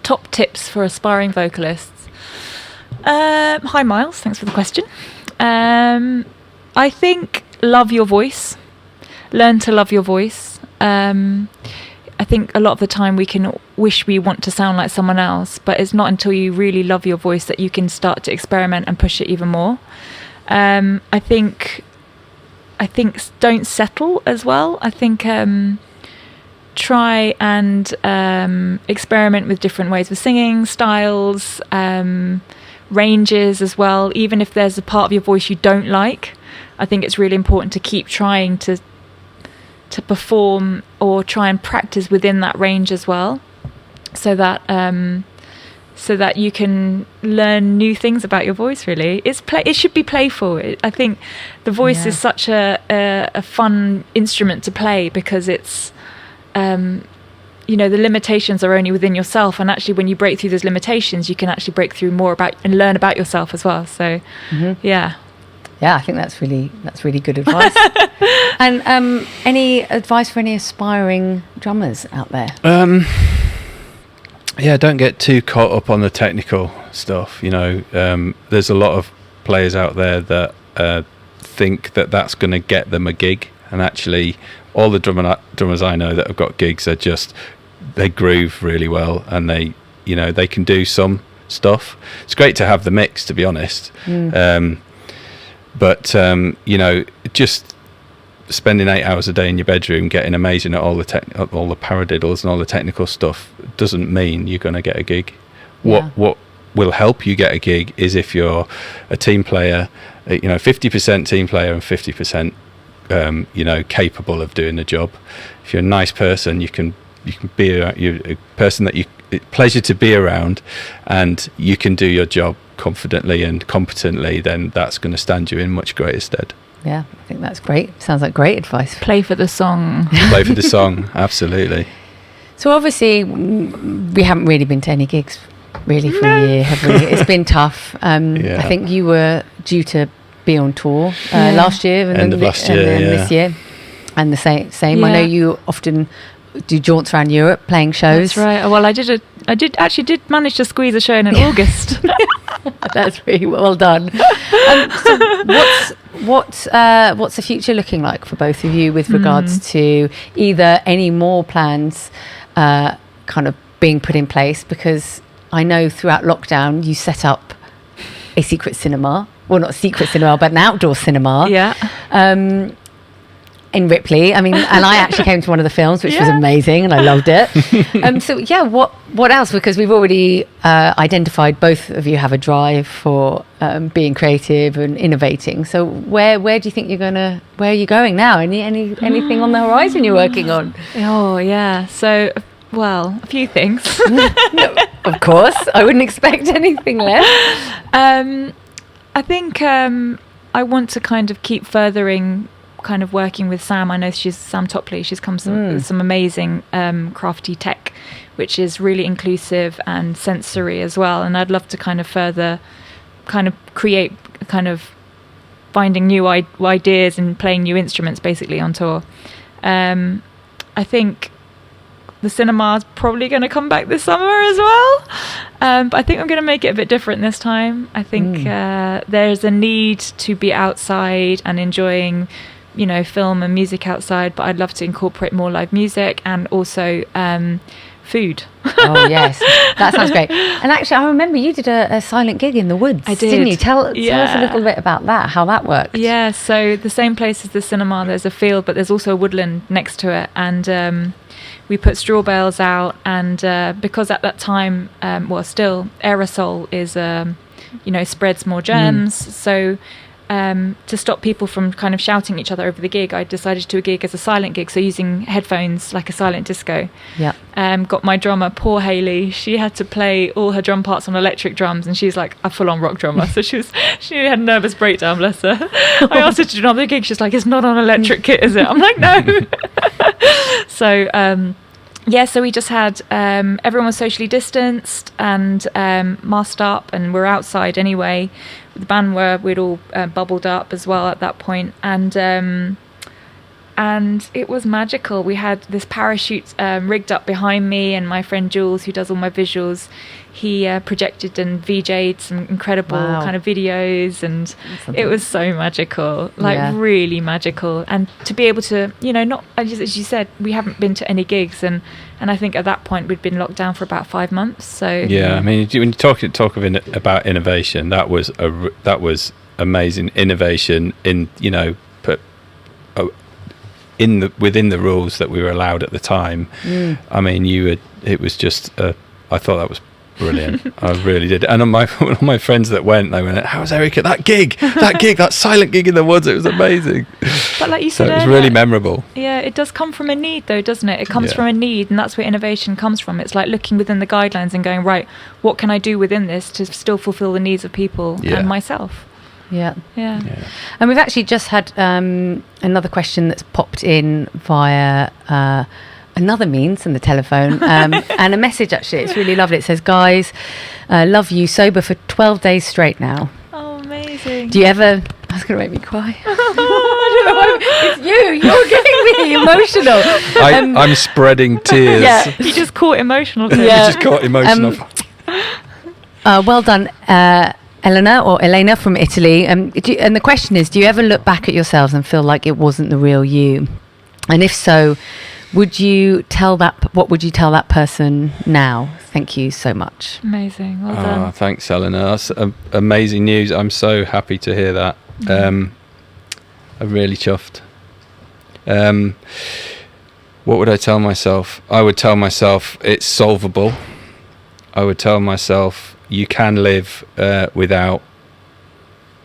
Top tips for aspiring vocalists. Hi, Miles. Thanks for the question. I think love your voice. Learn to love your voice. I think a lot of the time we can wish we want to sound like someone else, but it's not until you really love your voice that you can start to experiment and push it even more. I think don't settle as well. I think try and experiment with different ways of singing, styles, ranges as well. Even if there's a part of your voice you don't like, I think it's really important to keep trying to perform or try and practice within that range as well, so that you can learn new things about your voice. Really, it should be playful. I think the voice is such a fun instrument to play, because it's the limitations are only within yourself, and actually when you break through those limitations you can actually break through more about and learn about yourself as well. So I think that's really good advice. And any advice for any aspiring drummers out there? Don't get too caught up on the technical stuff. There's a lot of players out there that think that that's going to get them a gig, and actually all the drummers I know that have got gigs are just, they groove really well, and they can do some stuff. It's great to have the mix, to be honest. But just spending 8 hours a day in your bedroom getting amazing at all the paradiddles and all the technical stuff doesn't mean you're going to get a gig. What will help you get a gig is if you're a team player, 50% team player and 50% capable of doing the job. If you're a nice person, you can be you're a person that it's pleasure to be around, and you can do your job confidently and competently, then that's going to stand you in much greater stead. Yeah, I think that's great. Sounds like great advice. Play for the song. Play for the song, absolutely. So obviously, we haven't really been to any gigs really for a year, have we? It's been tough. I think you were due to be on tour last year, and End of last year, then this year, and the same. Yeah. I know you often do jaunts around Europe playing shows. That's right. Well, I did manage to squeeze a show in August. That's really well done. So what's the future looking like for both of you with regards to either any more plans kind of being put in place? Because I know throughout lockdown you set up a secret cinema. Well, not a secret cinema, but an outdoor cinema. Yeah. In Ripley. I mean, and I actually came to one of the films, which was amazing, and I loved it. So yeah, what else? Because we've already identified both of you have a drive for being creative and innovating. So where do you think where are you going now? Anything on the horizon you're working on? Oh yeah. So well, a few things. Of course, I wouldn't expect anything less. I think I want to kind of keep furthering kind of working with Sam. I know Sam Topley. She's come with some amazing crafty tech, which is really inclusive and sensory as well. And I'd love to kind of further kind of create kind of finding new ideas and playing new instruments basically on tour. I think the cinema is probably going to come back this summer as well. But I think I'm going to make it a bit different this time. I think there's a need to be outside and enjoying film and music outside, but I'd love to incorporate more live music and also food. Oh yes, that sounds great. And actually, I remember you did a silent gig in the woods. I did. Didn't you? Tell us a little bit about that, how that worked. Yeah, so the same place as the cinema, there's a field, but there's also a woodland next to it, and we put straw bales out, and because at that time, still aerosol is spreads more germs, so to stop people from kind of shouting at each other over the gig, I decided to do a gig as a silent gig, so using headphones like a silent disco. Yeah. Got my drummer, poor Hayley. She had to play all her drum parts on electric drums, and she's like a full-on rock drummer. So she had a nervous breakdown, bless her. I asked her to do another gig. She's like, "It's not on electric kit, is it?" I'm like, "No." So so we just had everyone was socially distanced and masked up, and we're outside anyway. The band we'd all bubbled up as well at that point, and it was magical. We had this parachute rigged up behind me, and my friend Jules, who does all my visuals, he projected and VJ'd some incredible kind of videos, and it was so magical, really magical. And to be able to, not as you said, we haven't been to any gigs, and I think at that point we'd been locked down for about 5 months. So I mean, when you talk about innovation, that was amazing innovation within the rules that we were allowed at the time. I mean, it was just I thought that was brilliant. I really did. And one of my friends that went, they went, "How's Erika? That gig, that silent gig in the woods, it was amazing." But like you said, it was really memorable. Yeah, it does come from a need though, doesn't it? It comes from a need, and that's where innovation comes from. It's like looking within the guidelines and going, right, what can I do within this to still fulfill the needs of people and myself? Yeah. And we've actually just had another question that's popped in via another means than the telephone, and a message actually. It's really lovely. It says, "Guys, love you, sober for 12 days straight now." Oh, amazing. Do you ever... That's going to make me cry. It's you. You're getting me emotional. I'm spreading tears. Yeah. You just caught emotional. You just caught emotional. Well done, Elena or Elena from Italy. And the question is, do you ever look back at yourselves and feel like it wasn't the real you? And if so, what would you tell that person now? Thank you so much. Amazing. Well done. Thanks, Elena. That's amazing news. I'm so happy to hear that. I'm really chuffed. What would I tell myself? I would tell myself it's solvable. I would tell myself you can live without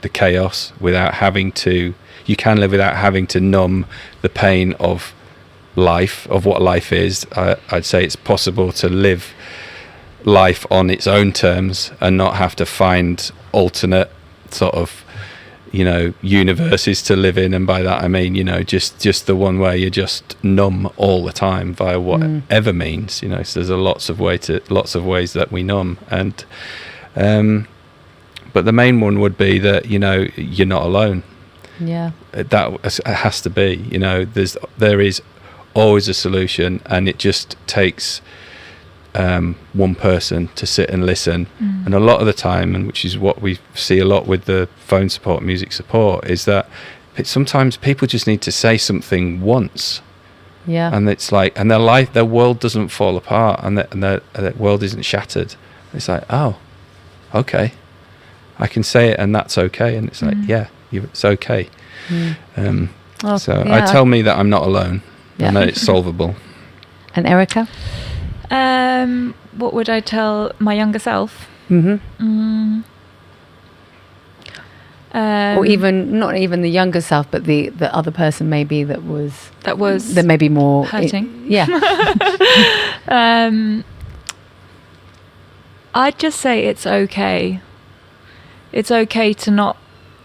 the chaos, without having to... you can live without having to numb the pain of life, of what life is. I'd say it's possible to live life on its own terms and not have to find alternate sort of, you know, universes to live in. And by that I mean, you know, just the one where you're just numb all the time via whatever means, you know. So there's lots of ways that we numb. And but the main one would be that, you know, you're not alone. Yeah, that has to be, you know, there is always a solution, and it just takes one person to sit and listen. And a lot of the time, and which is what we see a lot with the phone support, music support, is that sometimes people just need to say something once, and it's like, and their world doesn't fall apart, and their world isn't shattered. It's like, oh, okay, I can say it, and that's okay. And it's like, it's okay. I tell me that I'm not alone, and that it's solvable. And Erika? What would I tell my younger self? Or even not even the younger self, but the other person maybe that may be more hurting. I'd just say it's okay. It's okay to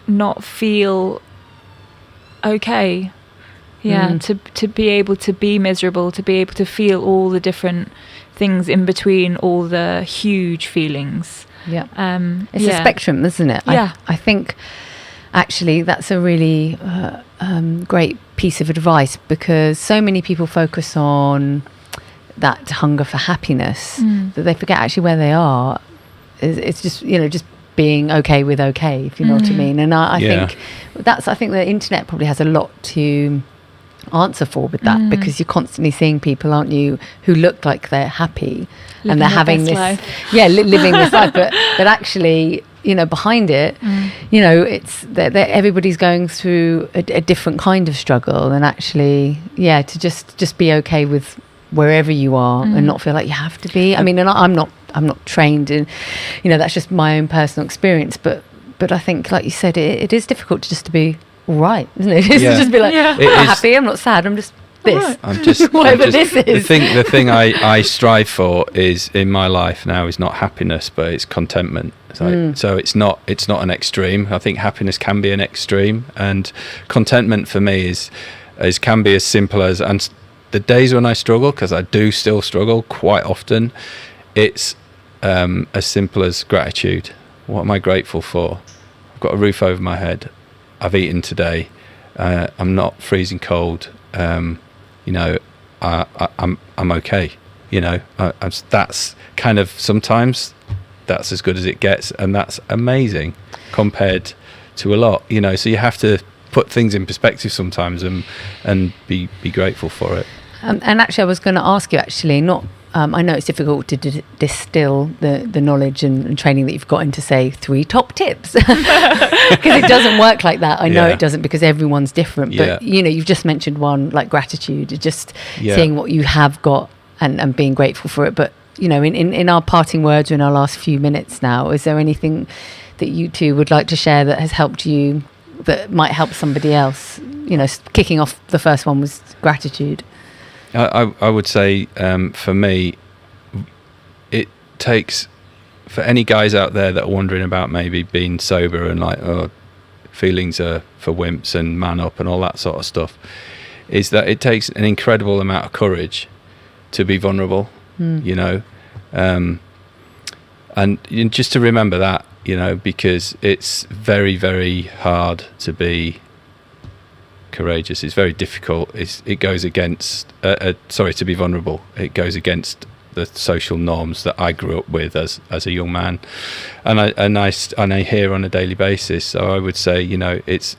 not feel okay. To be able to be miserable, to be able to feel all the different things in between all the huge feelings. It's a spectrum, isn't it? I think actually that's a really great piece of advice, because so many people focus on that hunger for happiness that they forget actually where they are. It's just, you know, just being okay with okay, if you know what I mean. And I think the internet probably has a lot to answer for with that, because you're constantly seeing people, aren't you, who look like they're happy and they're having this life. Living this life, but actually, you know, behind it, you know, it's that everybody's going through a different kind of struggle. And actually, to just be okay with wherever you are and not feel like you have to be. I mean, and I'm not trained in, you know, that's just my own personal experience, but I think, like you said, it is difficult to be all right, isn't it? It's to just be like, I'm not happy, I'm not sad, I'm just this. Right. I'm just whatever this is. The thing I strive for is in my life now is not happiness, but it's contentment. So it's not an extreme. I think happiness can be an extreme, and contentment for me can be as simple as, and the days when I struggle, because I do still struggle quite often, it's as simple as gratitude. What am I grateful for? I've got a roof over my head. I've eaten today. I'm not freezing cold. You know, I'm okay. You know, that's kind of, sometimes that's as good as it gets, and that's amazing compared to a lot. You know, so you have to put things in perspective sometimes and be grateful for it. And actually, I was going to ask you, actually, not. I know it's difficult to distill the knowledge and training that you've got into, say, 3 top tips, because it doesn't work like that. I know it doesn't, because everyone's different. But, you know, you've just mentioned one, like gratitude, just seeing what you have got and being grateful for it. But, you know, in our parting words or in our last few minutes now, is there anything that you two would like to share that has helped you, that might help somebody else? You know, kicking off, the first one was gratitude. I would say, for me, it takes, for any guys out there that are wondering about maybe being sober and like, oh, feelings are for wimps and man up and all that sort of stuff, is that it takes an incredible amount of courage to be vulnerable, you know, and just to remember that, you know, because it's very, very hard to be courageous. It's very difficult. It goes against to be vulnerable. It goes against the social norms that I grew up with as a young man, and I hear on a daily basis. So I would say, you know, it's,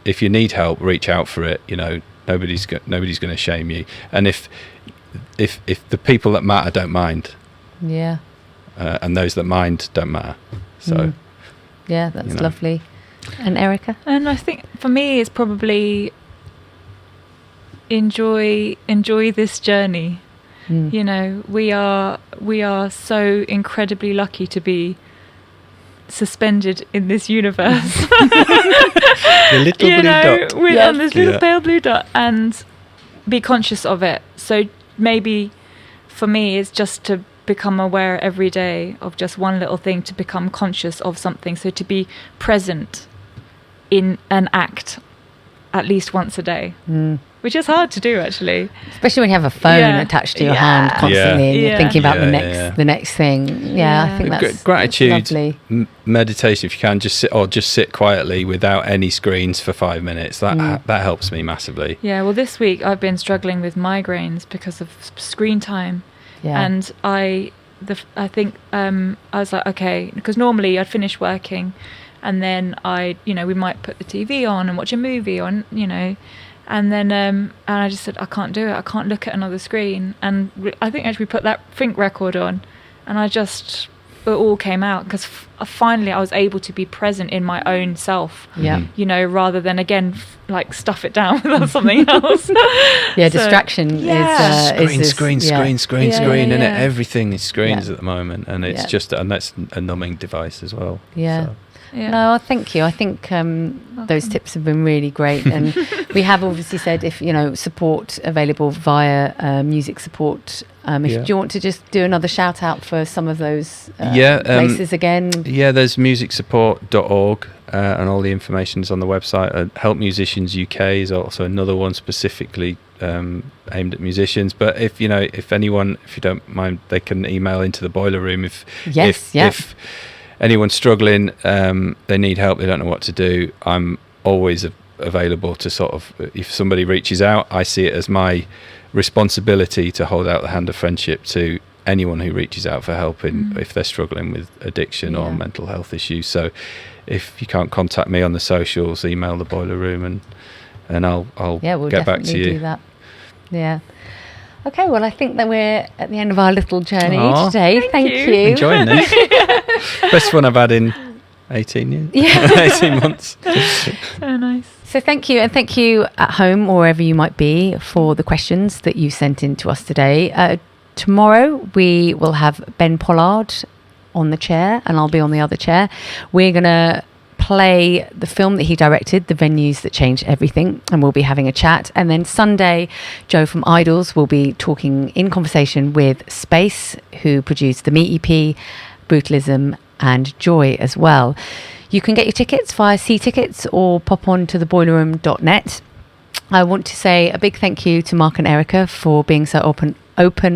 if you need help, reach out for it. You know, nobody's going to shame you, and if the people that matter don't mind, and those that mind don't matter. So that's, you know, lovely. And Erika? And I think for me, it's probably enjoy this journey. You know, we are so incredibly lucky to be suspended in this universe. The little blue dot. On this little pale blue dot, and be conscious of it. So maybe for me, it's just to become aware every day of just one little thing, to become conscious of something. So to be present in an act at least once a day, which is hard to do, actually. Especially when you have a phone attached to your hand constantly, and you're thinking about the next thing. I think that's gratitude, lovely. Meditation, if you can, just sit quietly without any screens for 5 minutes. That helps me massively. Yeah. Well, this week I've been struggling with migraines because of screen time. Yeah. And I think I was like, okay, because normally I'd finish working, and then we might put the TV on and watch a movie, and and then and I just said, I can't do it. I can't look at another screen. And I think actually we put that Fink record on, and it all came out, because finally I was able to be present in my own self. Rather than again stuff it down with something else. Distraction is screen, and everything is screens at the moment, and it's and that's a numbing device as well. No, thank you. I think those tips have been really great, and we have obviously said if support available via music support. Do you want to just do another shout out for some of those places again? There's musicsupport.org, and all the information is on the website. Help Musicians UK is also another one specifically aimed at musicians. But if you don't mind, they can email into the Boiler Room if anyone's struggling, they need help, they don't know what to do. I'm always available to if somebody reaches out, I see it as my responsibility to hold out the hand of friendship to anyone who reaches out for help if they're struggling with addiction or mental health issues. So if you can't contact me on the socials, email the Boiler Room and I'll we'll get back to you. Do that. Yeah. Okay, well, I think that we're at the end of our little journey today. Thank you. Enjoying this. Best one I've had in 18 years. 18 months. So nice. So thank you, and thank you at home or wherever you might be for the questions that you sent in to us today. Tomorrow we will have Ben Pollard on the chair, and I'll be on the other chair. We're going to play the film that he directed, The Venues That Changed Everything, and we'll be having a chat. And then Sunday, Joe from Idols will be talking in conversation with Space, who produced the Me EP, Brutalism and Joy as well. You can get your tickets via C-Tickets or pop on to theboileroom.net. I want to say a big thank you to Mark and Erika for being so open,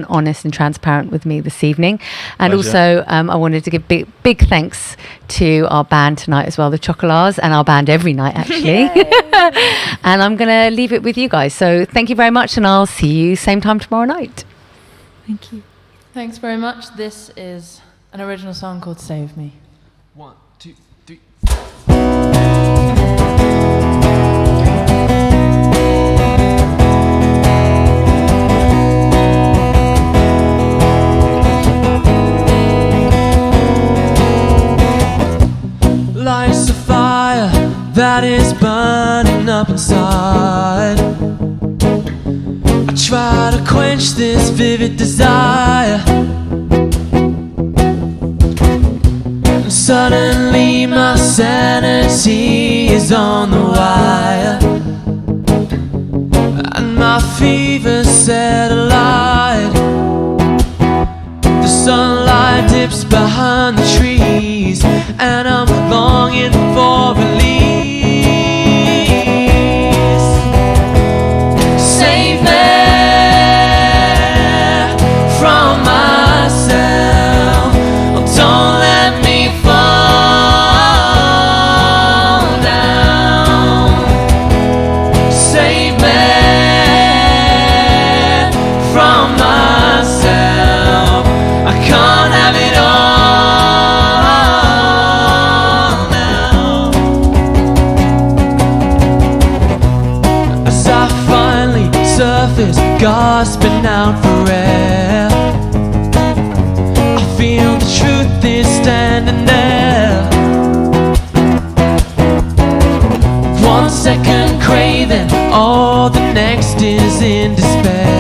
honest and transparent with me this evening. And also I wanted to give big thanks to our band tonight as well, the Chocolars, and our band every night actually. And I'm going to leave it with you guys. So thank you very much, and I'll see you same time tomorrow night. Thank you. Thanks very much. This is an original song called Save Me. 1, 2, 3. Life's a fire that is burning up inside. I try to quench this vivid desire, and suddenly my sanity is on the wire, and my fever's set alight. The sunlight dips behind the trees, and I'm longing for release. Save me from myself. Don't let me fall down. Save me from myself. I can't have it all. Gasping out for air, I feel the truth is standing there. 1 second craving, all the next is in despair.